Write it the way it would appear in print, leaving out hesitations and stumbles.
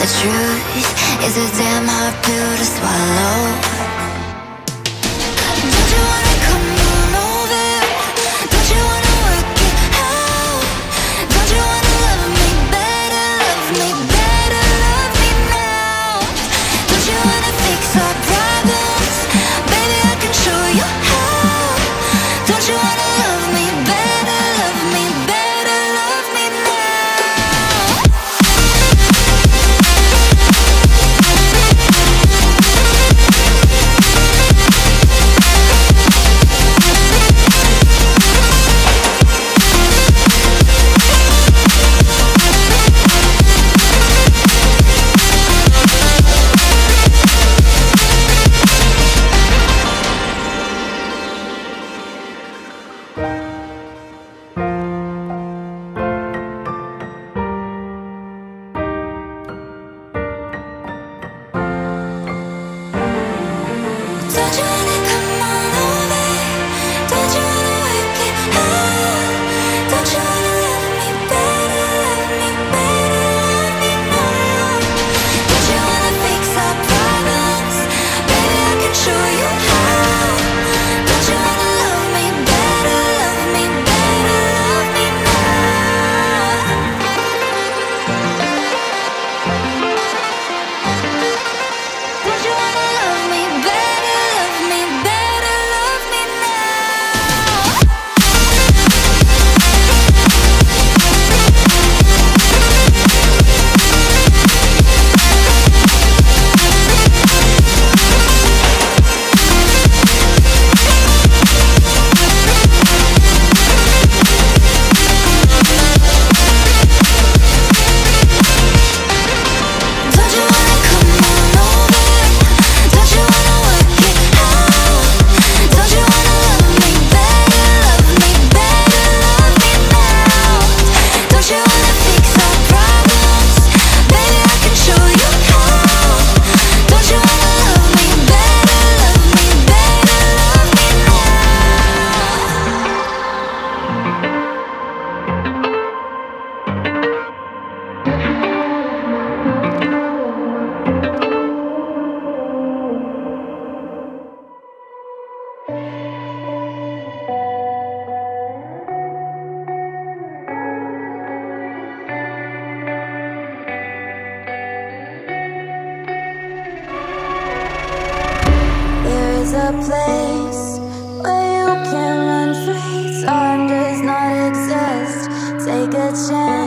The truth is a damn hard pill to swallow. Don't you wanna come on over? Don't you wanna work it out? Don't you wanna love me better, love me better, love me now? Don't you wanna fix our problems? Baby, I can show you how. Don't you wanna love me better, love me better, love me now? Don't you wanna come on over? Don't you wanna work it out? Don't you wanna love me better, love me better, love me now? Don't you wanna fix our problems? Baby, I can show you how. Don't you wanna love me better, love me better, love me now? Don't you wanna love me better, love me better, love me now? Don't you wanna come on over? Don't you wanna work it out? Don't you wanna love me better, love me better, love me now? Don't you wanna fix our problems? Baby, I can show you how. Don't you wanna love me better, love me better, love me There is a place where you can run free. Time does not exist. Take a chance.